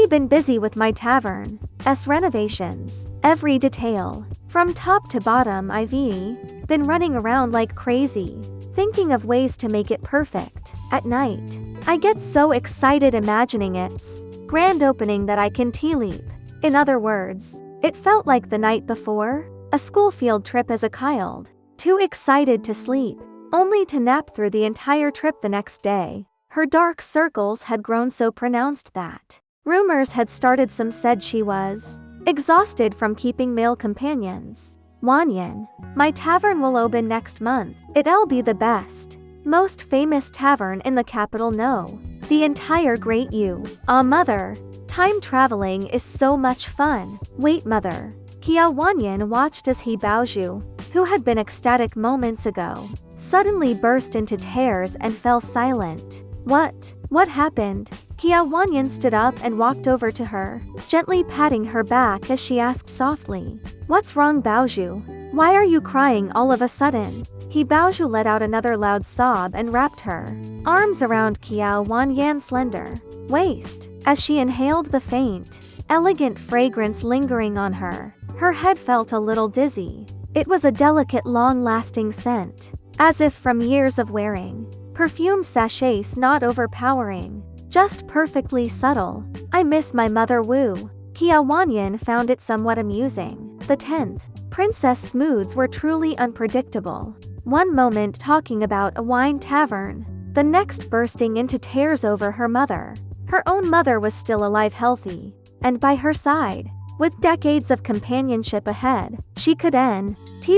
been busy with my tavern's renovations. Every detail, from top to bottom. I've been running around like crazy, thinking of ways to make it perfect. At night, I get so excited imagining its grand opening that I can tea-leap. In other words, it felt like the night before, a school field trip as a child. Too excited to sleep, only to nap through the entire trip the next day. Her dark circles had grown so pronounced that rumors had started. Some said she was exhausted from keeping male companions. Wanyan, my tavern will open next month. It'll be the best, most famous tavern in the capital. No, the entire Great U. Ah, mother, time traveling is so much fun. Wait, mother. Qiao Wanyan watched as He Baozhu, who had been ecstatic moments ago, suddenly burst into tears and fell silent. What happened? Qiao Wanyan stood up and walked over to her, gently patting her back as she asked softly, What's wrong, Baozhu? Why are you crying all of a sudden? He Baozhu let out another loud sob and wrapped her arms around Qiao Wanyan's slender waist, as she inhaled the faint, elegant fragrance lingering on her. Her head felt a little dizzy. It was a delicate, long-lasting scent, as if from years of wearing. Perfume sachets, not overpowering, just perfectly subtle. I miss my mother Wu. Qiao Wanyan found it somewhat amusing. The 10th princess moods were truly unpredictable. One moment talking about a wine tavern, the next bursting into tears over her mother. Her own mother was still alive, healthy, and by her side. With decades of companionship ahead, she could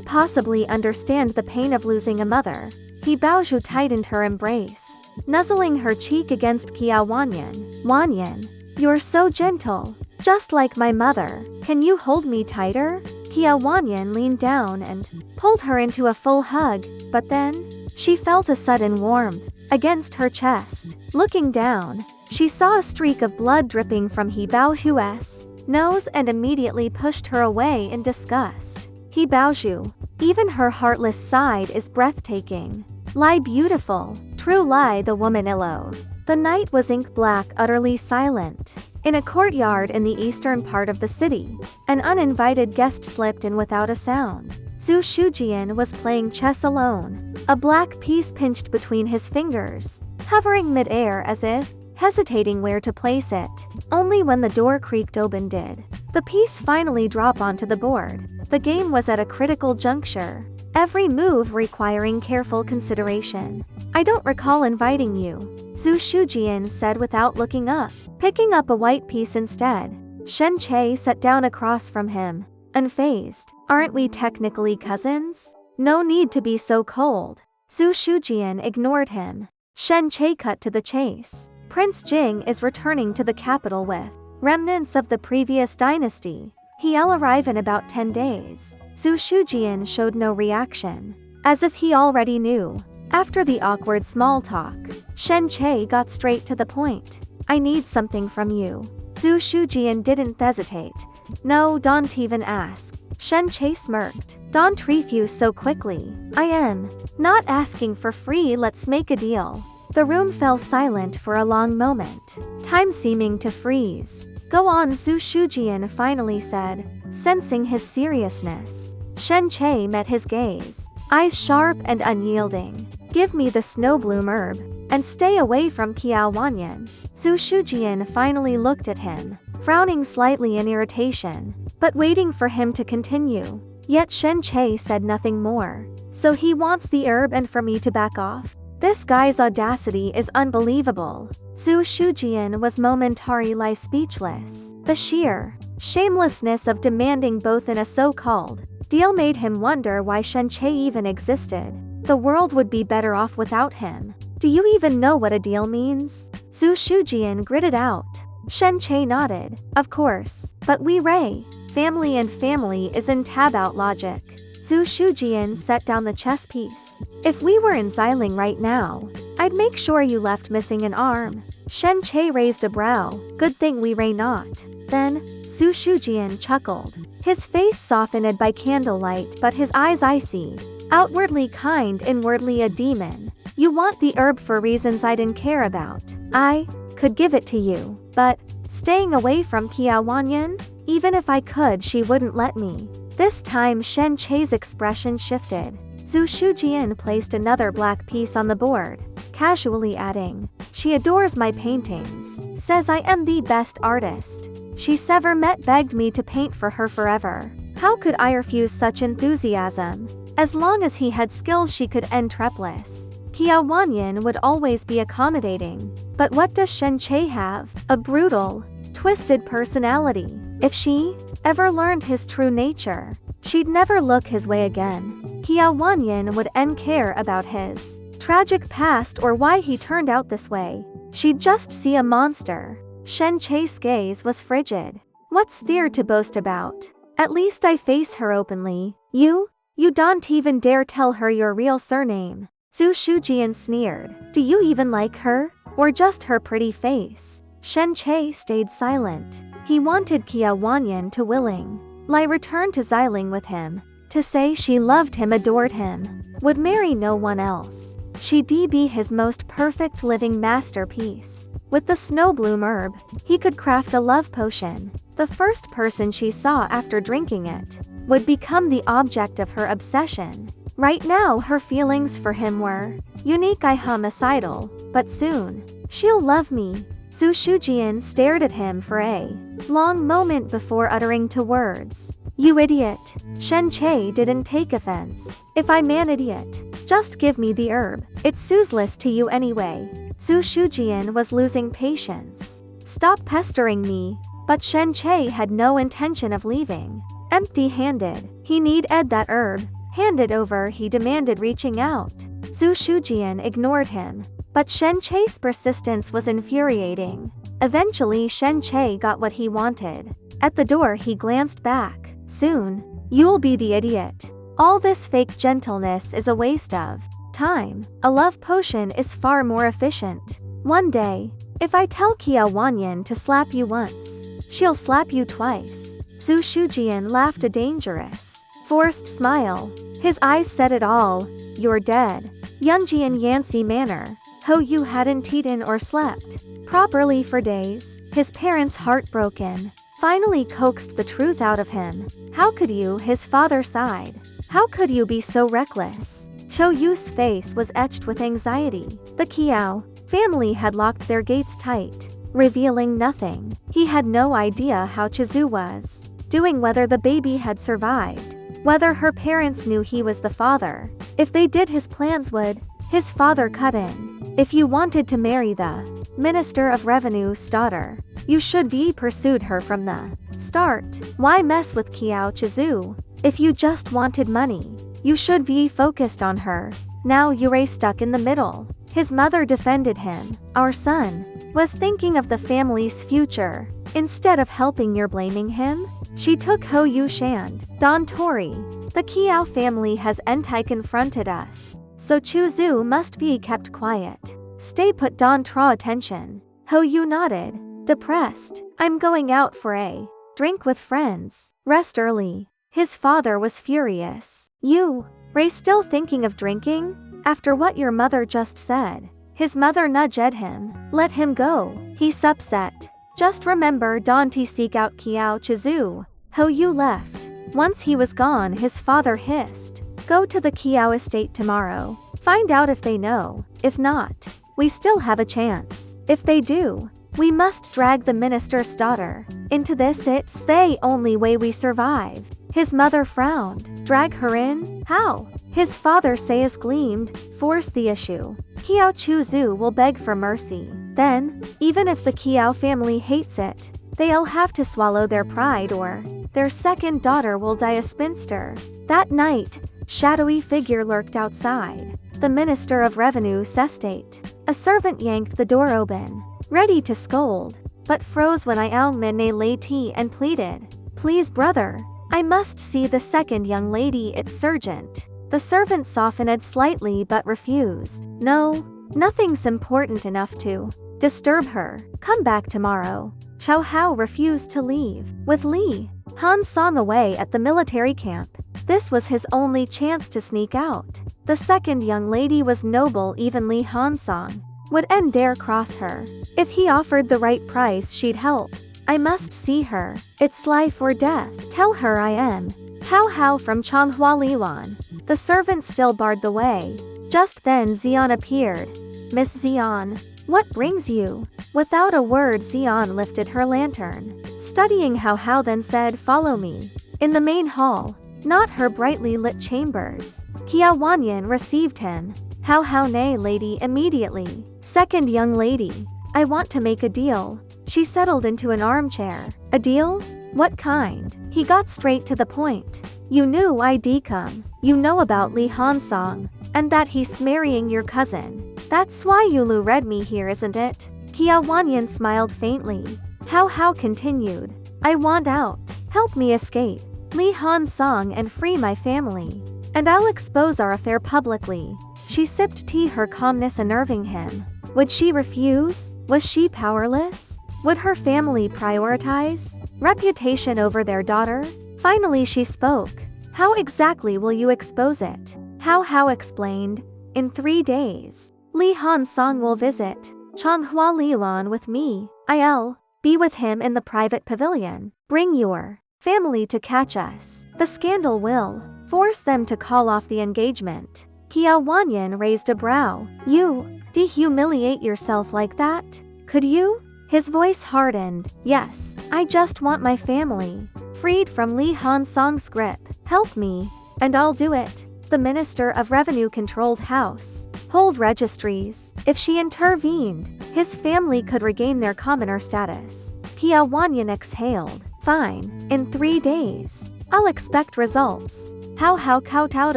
possibly understand the pain of losing a mother. He Baozhu tightened her embrace, nuzzling her cheek against Qiao Wanyan. Wanyan, you're so gentle, just like my mother. Can you hold me tighter? Qiao Wanyan leaned down and pulled her into a full hug, but then she felt a sudden warmth against her chest. Looking down, she saw a streak of blood dripping from He Baozhu's nose and immediately pushed her away in disgust. He Baozhu, even her heartless side is breathtaking. Lie beautiful, true lie, the woman illowed. The night was ink black, utterly silent. In a courtyard in the eastern part of the city, an uninvited guest slipped in without a sound. Zhu Shujian was playing chess alone, a black piece pinched between his fingers, hovering mid-air as if hesitating where to place it. Only when the door creaked open did the piece finally drop onto the board. The game was at a critical juncture, every move requiring careful consideration. "I don't recall inviting you," Zhu Shujian said without looking up. Picking up a white piece instead, Shen Che sat down across from him, unfazed. "Aren't we technically cousins? No need to be so cold." Zhu Shujian ignored him. Shen Che cut to the chase. "Prince Jing is returning to the capital with remnants of the previous dynasty. He'll arrive in about 10 days. Zhu Shujian showed no reaction, as if he already knew. After the awkward small talk, Shen Che got straight to the point. "I need something from you." Zhu Shujian didn't hesitate. "No, don't even ask." Shen Che smirked. "Don't refuse so quickly. I am not asking for free, let's make a deal." The room fell silent for a long moment, time seeming to freeze. "Go on," Zhu Shujian finally said, sensing his seriousness. Shen Che met his gaze, eyes sharp and unyielding. "Give me the snowbloom herb, and stay away from Qiao Wanyan." Zhu Shujian finally looked at him, frowning slightly in irritation, but waiting for him to continue. Yet Shen Che said nothing more. "So he wants the herb and for me to back off? This guy's audacity is unbelievable." Zhu Shujian was momentarily speechless. The sheer shamelessness of demanding both in a so-called deal made him wonder why Shen Che even existed. The world would be better off without him. "Do you even know what a deal means?" Zhu Shujian gritted out. Shen Che nodded. "Of course, but we Ray family and family isn't about logic." Zhu Shujian set down the chess piece. "If we were in Xiling right now, I'd make sure you left missing an arm." Shen Che raised a brow. "Good thing we Ray not." Then, Zhu Shujian chuckled. His face softened by candlelight but his eyes icy. Outwardly kind, inwardly a demon. "You want the herb for reasons I didn't care about. I could give it to you, but staying away from Qiao Wanyan? Even if I could, she wouldn't let me." This time Shen Che's expression shifted. Zhu Shujian placed another black piece on the board, casually adding, "She adores my paintings, says I am the best artist. She's ever met, begged me to paint for her forever. How could I refuse such enthusiasm? As long as he had skills she could entreplus. Qiao Wanyan would always be accommodating. But what does Shen Che have? A brutal, twisted personality. If she ever learned his true nature, she'd never look his way again. Qiao Wanyan wouldn't care about his tragic past or why he turned out this way. She'd just see a monster." Shen Che's gaze was frigid. "What's there to boast about? At least I face her openly. You don't even dare tell her your real surname." Zhu Shujian sneered. "Do you even like her? Or just her pretty face?" Shen Che stayed silent. He wanted Qiao Wanyan to willingly return to Xiling with him, to say she loved him, adored him, would marry no one else. She'd be his most perfect living masterpiece. With the snowbloom herb, he could craft a love potion. The first person she saw after drinking it would become the object of her obsession. Right now her feelings for him were unique, homicidal, but soon, she'll love me. Zhu Shujian stared at him for a long moment before uttering two words. "You idiot." Shen Che didn't take offense. "If I'm an idiot, just give me the herb. It's useless to you anyway." Zhu Shujian was losing patience. "Stop pestering me." But Shen Che had no intention of leaving empty-handed. He needed that herb. "Hand it over," he demanded, reaching out. Zhu Shujian ignored him. But Shen Che's persistence was infuriating. Eventually Shen Che got what he wanted. At the door he glanced back. "Soon, you'll be the idiot. All this fake gentleness is a waste of time. A love potion is far more efficient. One day, if I tell Qiao Wanyan to slap you once, she'll slap you twice." Zhu Shujian laughed a dangerous, forced smile. His eyes said it all. "You're dead." Yunjian Yanxi manner. "Ho, you hadn't eaten or slept. properly for days, his parents heartbroken, finally coaxed the truth out of him. How could you? His father sighed. How could you be so reckless? Cho Yu's face was etched with anxiety. The Kiao family had locked their gates tight, revealing nothing. He had no idea how Chizu was doing, whether the baby had survived, whether her parents knew he was the father. If they did, his plans would. His father cut in. If you wanted to marry the Minister of Revenue's daughter, you should be pursued her from the start. Why mess with Kiao Chizu? If you just wanted money, you should be focused on her. Now you're stuck in the middle. His mother defended him. Our son was thinking of the family's future. Instead of helping, you're blaming him? She took Ho Yu Shand. Don Tori. The Kiao family has anti-confronted us, so Chizu must be kept quiet. Stay put. Don draw attention. Ho Yu nodded, depressed. I'm going out for a drink with friends. Rest early. His father was furious. You, Ray, still thinking of drinking? After what your mother just said? His mother nudged him. Let him go. He's upset. Just remember, don't seek out Kiao Chizu. Ho Yu left. Once he was gone, his father hissed. Go to the Kiao estate tomorrow. Find out if they know. If not, we still have a chance. If they do, we must drag the minister's daughter into this. It's the only way we survive. His mother frowned. Drag her in? How? His father's eyes gleamed. Force the issue. Kiao Chizu will beg for mercy. Then, even if the Kiao family hates it, they'll have to swallow their pride, or their second daughter will die a spinster. That night, shadowy figure lurked outside the Minister of Revenue's estate. A servant yanked the door open, ready to scold, but froze when Iao Minne laid tea and pleaded. Please, brother, I must see the second young lady. It's urgent. The servant softened slightly but refused. No, nothing's important enough to disturb her. Come back tomorrow. Xiao Hao refused to leave. With Li Han Song away at the military camp, this was his only chance to sneak out. The second young lady was noble. Even Li Han Song wouldn't dare cross her. If he offered the right price, she'd help. I must see her. It's life or death. Tell her I am Hao Hao from Changhua Liwan. The servant still barred the way. Just then Xian appeared. Miss Xian, what brings you? Without a word, Xian lifted her lantern, studying Hao Hao, then said, follow me. In the main hall, not her brightly lit chambers, Kia Wanyan received him. Hao Hao, nay lady, immediately. Second young lady, I want to make a deal. She settled into an armchair. A deal? What kind? He got straight to the point. You knew I'd come. You know about Li Han Song, and that he's marrying your cousin. That's why you lured me here, isn't it? Kia Wanyan smiled faintly. Hao Hao continued. I want out. Help me escape Li Han Song and free my family. And I'll expose our affair publicly. She sipped tea, her calmness unnerving him. Would she refuse? Was she powerless? Would her family prioritize reputation over their daughter? Finally she spoke. How exactly will you expose it? Hao Hao explained. In 3 days, Li Han Song will visit Changhua Lilan with me. I'll be with him in the private pavilion. Bring your family to catch us. The scandal will force them to call off the engagement. Kia Wanyan raised a brow. You dehumiliate yourself like that? Could you? His voice hardened. Yes, I just want my family freed from Li Han Song's grip. Help me, and I'll do it. The Minister of Revenue controlled house hold registries. If she intervened, his family could regain their commoner status. Kia Wanyan exhaled. Fine, in 3 days. I'll expect results. Hao Hao kowtowed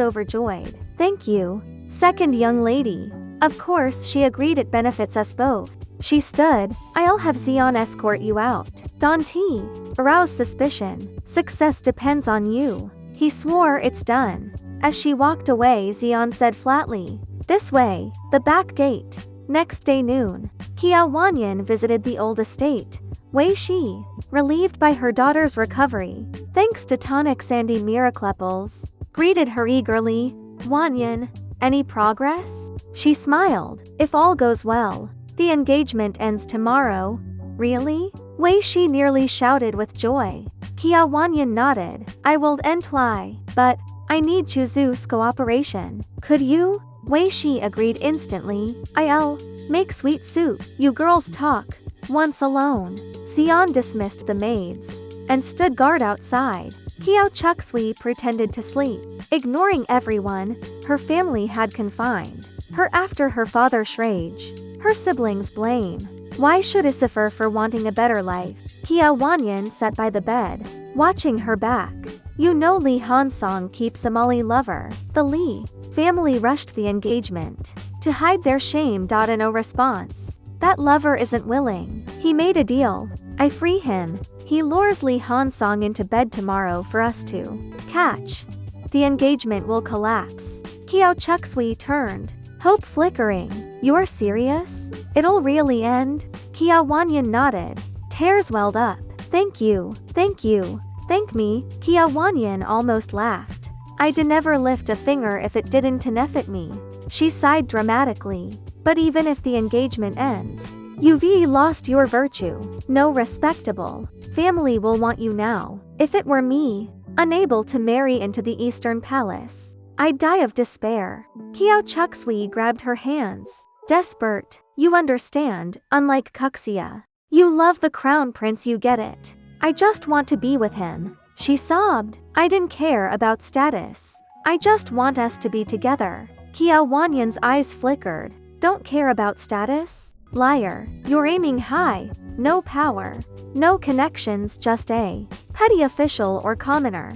overjoyed. Thank you, second young lady. Of course, she agreed. It benefits us both. She stood. I'll have Xian escort you out. Don T aroused suspicion. Success depends on you. He swore. It's done. As she walked away, Xian said flatly, this way, the back gate. Next day noon, Kia Wanyan visited the old estate. Wei Shi, relieved by her daughter's recovery, thanks to tonics and miracles, greeted her eagerly. Wanyan, any progress? She smiled. If all goes well, The engagement ends tomorrow. Really? Wei Shi nearly shouted with joy. Kia Wanyan nodded. I will ently, but I need Chuzu's cooperation. Could you? Wei Shi agreed instantly. I'll make sweet soup. You girls talk. Once alone. Xian dismissed the maids and stood guard outside. Kiao Chuxui pretended to sleep, ignoring everyone her family had confined her after her father's rage. Her siblings' blame. Why should I suffer for wanting a better life? Kia Wanyan sat by the bed, watching her back. You know Li Hansong keeps a Molly lover. The Li family rushed the engagement to hide their shame. No response. That lover isn't willing. He made a deal. I free him. He lures Li Hansong into bed tomorrow for us to catch. The engagement will collapse. Kiao Chuxui turned, hope flickering. You're serious? It'll really end? Kia Wanyan nodded. Tears welled up. Thank you. Thank you. Thank me. Kia Wanyan almost laughed. I'd never lift a finger if it didn't benefit me. She sighed dramatically. But even if the engagement ends, you've lost your virtue. No respectable family will want you now. If it were me, unable to marry into the Eastern Palace, I'd die of despair. Kiao Chuxui grabbed her hands. Desperate, you understand, unlike Kuxia. You love the crown prince, you get it. I just want to be with him. She sobbed. I didn't care about status. I just want us to be together. Kia Wanyan's eyes flickered. Don't care about status? Liar. You're aiming high. No power. No connections, just a petty official or commoner.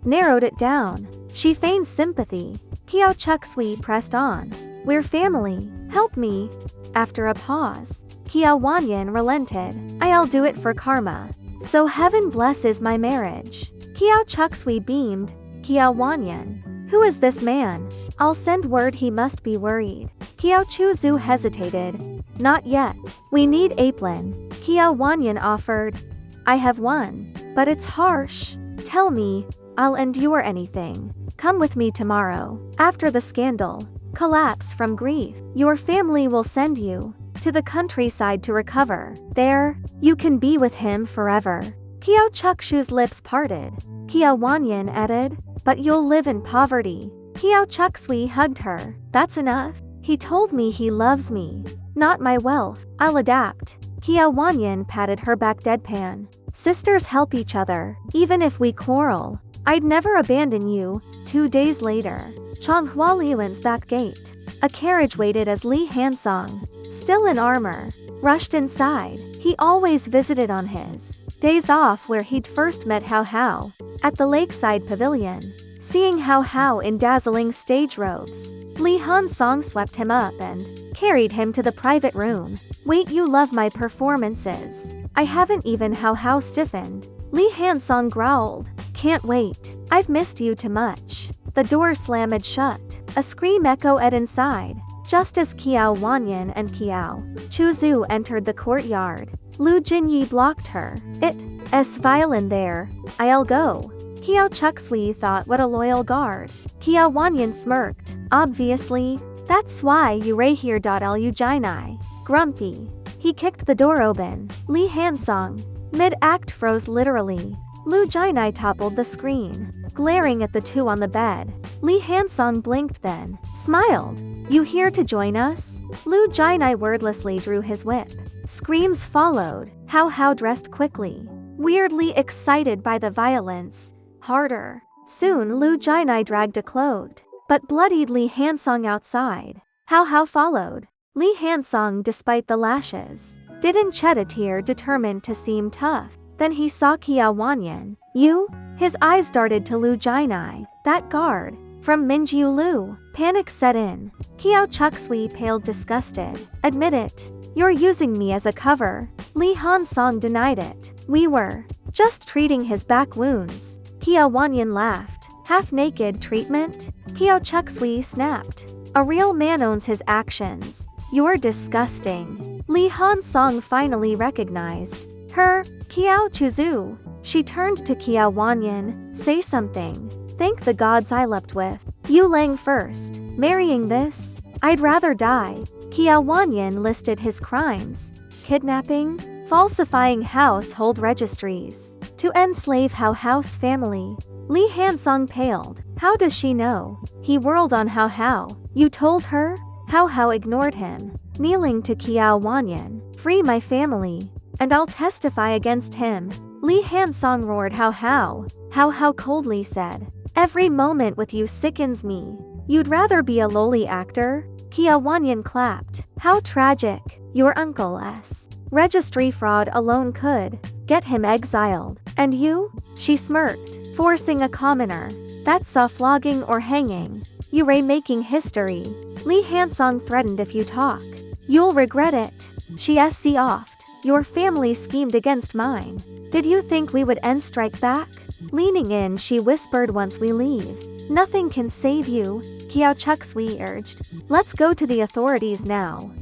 Narrowed it down. She feigned sympathy. Kiao Chuxui pressed on. We're family. Help me. After a pause, Kia Wanyan relented. I'll do it for karma. So heaven blesses my marriage. Kiao Chuxui beamed. Kia Wanyan. Who is this man? I'll send word, he must be worried. Kiao Chuzu hesitated. Not yet. We need Aplin. Kia Wanyan offered. I have one. But it's harsh. Tell me, I'll endure anything. Come with me tomorrow. After the scandal, collapse from grief, your family will send you to the countryside to recover. There, you can be with him forever. Kiao Chuxu's lips parted. Kia Wanyan added, but you'll live in poverty. Kiao Chuxui hugged her. That's enough. He told me he loves me, not my wealth. I'll adapt. Kia Wanyan patted her back deadpan. Sisters help each other, even if we quarrel. I'd never abandon you. 2 days later, Changhua Liuan's back gate. A carriage waited as Li Hansong, still in armor, rushed inside. He always visited on his days off where he'd first met Hao Hao, at the lakeside pavilion. Seeing Hao Hao in dazzling stage robes, Li Hansong swept him up and carried him to the private room. Wait, you love my performances. I haven't even. Hao Hao stiffened. Li Hansong growled. Can't wait. I've missed you too much. The door slammed shut. A scream echoed inside, just as Kiao Wanyan and Kiao Chuzu entered the courtyard. Lu Jinyi blocked her. It's violin there. I'll go. Kiao Chuxui thought, what a loyal guard. Kiao Wanyan smirked. Obviously, that's why you ray here. Lu Jinai. Grumpy. He kicked the door open. Li Hansong, mid-act, froze literally. Lu Jinai toppled the screen, glaring at the two on the bed. Li Hansong blinked, then smiled. You here to join us? Lu Jinai wordlessly drew his whip. Screams followed. Hao Hao dressed quickly, weirdly excited by the violence. Harder. Soon Lu Jinai dragged a clothed but bloodied Li Hansong outside. Hao Hao followed. Li Hansong, despite the lashes, didn't shed a tear, determined to seem tough. Then he saw Kia Wanyan. You? His eyes darted to Lu Jinai. That guard from Minjiu Lu. Panic set in. Kiao Chuxui paled, disgusted. Admit it. You're using me as a cover. Li Hansong denied it. We were just treating his back wounds. Kia Wanyan laughed. Half-naked treatment? Kiao Chuxui snapped. A real man owns his actions. You're disgusting. Li Hansong finally recognized her. Kiao Chuzu. She turned to Kia Wanyan. Say something. Thank the gods I leapt with Yu Lang first. Marrying this? I'd rather die. Kiao Wanyan listed his crimes: kidnapping, falsifying household registries, to enslave Hao Hao's family. Li Hansong paled. How does she know? He whirled on Hao Hao. You told her? Hao Hao ignored him, kneeling to Kiao Wanyan. Free my family, and I'll testify against him. Li Hansong roared. Hao Hao. Hao Hao coldly said, every moment with you sickens me. You'd rather be a lowly actor? Kiao Wanyan clapped. How tragic. Your uncle's registry fraud alone could get him exiled. And you? She smirked, forcing a commoner. That saw flogging or hanging. You're making history. Li Hansong threatened, if you talk, you'll regret it. She sc offed. Your family schemed against mine. Did you think we would end strike back? Leaning in, she whispered, once we leave, nothing can save you. Kiao Chuxui urged. Let's go to the authorities now.